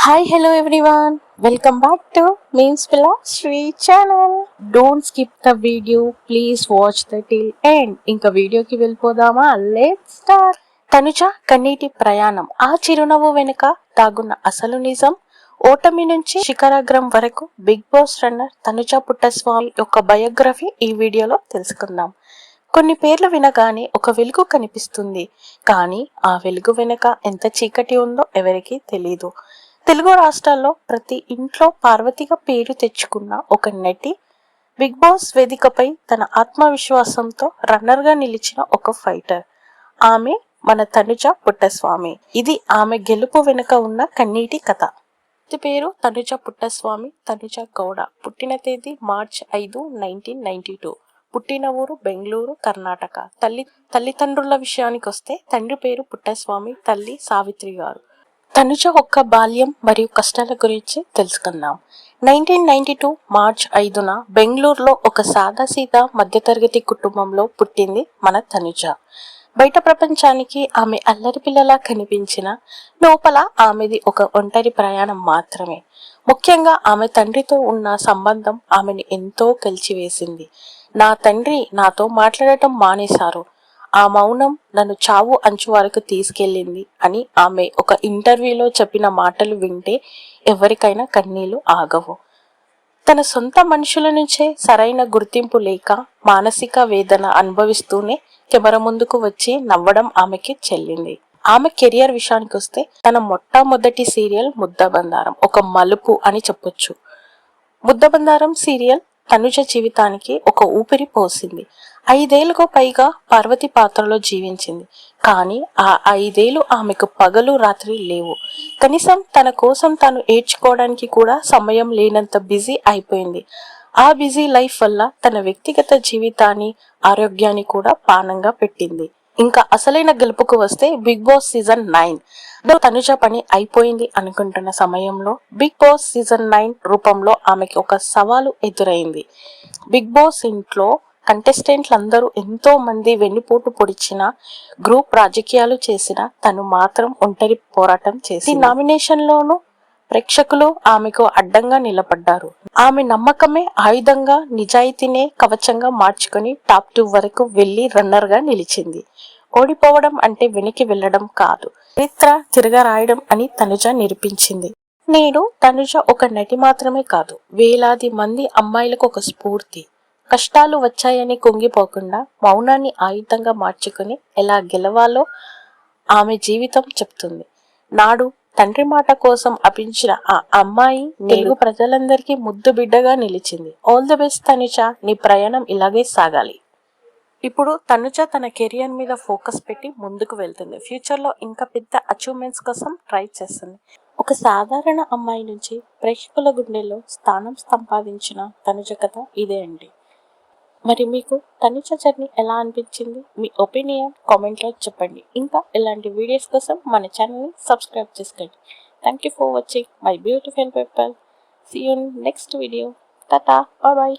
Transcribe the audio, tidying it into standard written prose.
Hi, hello everyone. Welcome back to Memes Philosophy channel. Don't skip the video. Please watch the till end. ఇంకా వీడియోకి వెళ్ళిపోదామా? Let's start. Tanuja కన్నీటి ప్రయాణం. ఆ చిరునవ్వు వెనుక దాగున్న అసలు నిజం, ఓటమి నుంచి శిఖరాగ్రం వరకు Bigg Boss runner Tanuja Puttaswamy యొక్క బయోగ్రఫీ ఈ వీడియోలో తెలుసుకుందాం. కొన్ని పేర్లు వినగానే ఒక వెలుగు కనిపిస్తుంది, కానీ ఆ వెలుగు వెనుక ఎంత చీకటి ఉందో ఎవరికీ తెలీదు. తెలుగు రాష్ట్రాల్లో ప్రతి ఇంట్లో పార్వతిగా పేరు తెచ్చుకున్న ఒక నటి బిగ్ బాస్ వేదికపై తన ఆత్మవిశ్వాసంతో రన్నర్గా నిలిచిన ఒక ఫైటర్. ఆమె మన తనుజ పుట్టస్వామి. ఇది ఆమె గెలుపు వెనుక ఉన్న కన్నీటి కథ. పేరు తనుజ పుట్టస్వామి తనుజ గౌడ. పుట్టిన తేదీ మార్చ్ 5, 1992. పుట్టిన ఊరు బెంగళూరు, కర్ణాటక. తల్లిదండ్రుల విషయానికి వస్తే తండ్రి పేరు పుట్టస్వామి, తల్లి సావిత్రి గారు. తనుజ ఒక్క బాల్యం మరియు కష్టాల గురించి తెలుసుకుందాం. 1992 మార్చ్ 5న బెంగళూరులో ఒక సాదాసీదా మధ్యతరగతి కుటుంబంలో పుట్టింది మన తనుజ. బయట ప్రపంచానికి ఆమె అల్లరి పిల్లలా కనిపించిన లోపల ఆమెది ఒక ఒంటరి ప్రయాణం మాత్రమే. ముఖ్యంగా ఆమె తండ్రితో ఉన్న సంబంధం ఆమెను ఎంతో కలిచివేసింది. నా తండ్రి నాతో మాట్లాడటం మానేశారు, ఆ మౌనం నన్ను చావు అంచు వరకు తీసుకెళ్ళింది అని ఆమె ఒక ఇంటర్వ్యూలో చెప్పిన మాటలు వింటే ఎవరికైనా కన్నీళ్లు ఆగవు. తన సొంత మనుషుల నుంచే సరైన గుర్తింపు లేక మానసిక వేదన అనుభవిస్తూనే కెమెరా ముందుకు వచ్చి నవ్వడం ఆమెకి చెల్లింది. ఆమె కెరియర్ విషయానికి వస్తే తన మొట్టమొదటి సీరియల్ ముద్దబందారం ఒక మలుపు అని చెప్పొచ్చు. ముద్దబందారం సీరియల్ తనుజ జీవితానికి ఒక ఊపిరి పోసింది. 5 ఏళ్లకు పైగా పార్వతి పాత్రలో జీవించింది. కానీ ఆ 5 ఏళ్లు ఆమెకు పగలు రాత్రి లేవు. కనీసం తన కోసం తాను ఏడ్చుకోవడానికి కూడా సమయం లేనంత బిజీ అయిపోయింది. ఆ బిజీ లైఫ్ వల్ల తన వ్యక్తిగత జీవితాన్ని, ఆరోగ్యాన్ని కూడా పానంగా పెట్టింది. ఇంకా అసలైన గెలుపుకు వస్తే బిగ్ బాస్ సీజన్ 9. తనుజ పని అయిపోయింది అనుకుంటున్న సమయంలో బిగ్ బాస్ సీజన్ 9 రూపంలో ఆమెకి ఒక సవాలు ఎదురైంది. బిగ్ బాస్ ఇంట్లో కంటెస్టెంట్లందరూ ఎంతో మంది వెన్నుపోటు పొడిచిన, గ్రూప్ రాజకీయాలు చేసిన, తను మాత్రం ఒంటరి పోరాటం చేసి నామినేషన్లోనూ ప్రేక్షకులు ఆమెకు అడ్డంగా నిలబడ్డారు. ఆమె నమ్మకమే ఆయుధంగా, నిజాయితీనే కవచంగా మార్చుకుని టాప్ 2 వరకు వెళ్లి రన్నర్ గా నిలిచింది. ఓడిపోవడం అంటే వెనక్కి వెళ్లడం కాదు, చరిత్ర తిరగరాయడం అని తనుజ నిరూపించింది. నేడు తనుజ ఒక నటి మాత్రమే కాదు, వేలాది మంది అమ్మాయిలకు ఒక స్ఫూర్తి. కష్టాలు వచ్చాయని కుంగిపోకుండా మౌనాన్ని ఆయుధంగా మార్చుకుని ఎలా గెలవాలో ఆమె జీవితం చెప్తుంది. నాడు తండ్రి మాట కోసం అపించిన ఆ అమ్మాయి తెలుగు ప్రజలందరికీ ముద్దు బిడ్డగా నిలిచింది. ఆల్ ది బెస్ట్ తనుజ, నీ ప్రయాణం ఇలాగే సాగాలి. ఇప్పుడు తనుజ తన కెరియర్ మీద ఫోకస్ పెట్టి ముందుకు వెళ్తుంది. ఫ్యూచర్లో ఇంకా పెద్ద అచీవ్మెంట్స్ కోసం ట్రై చేస్తుంది. ఒక సాధారణ అమ్మాయి నుంచి ప్రేక్షకుల గుండెల్లో స్థానం సంపాదించిన తనుజ కథ ఇదే అండి. మరి మీకు తనుజ జర్నీ ఎలా అనిపించింది? మీ ఒపీనియన్ కామెంట్లో చెప్పండి. ఇంకా ఇలాంటి వీడియోస్ కోసం మన ఛానల్ని సబ్స్క్రైబ్ చేసుకోండి. Thank you for watching my beautiful people. See you next video. Tata, bye bye.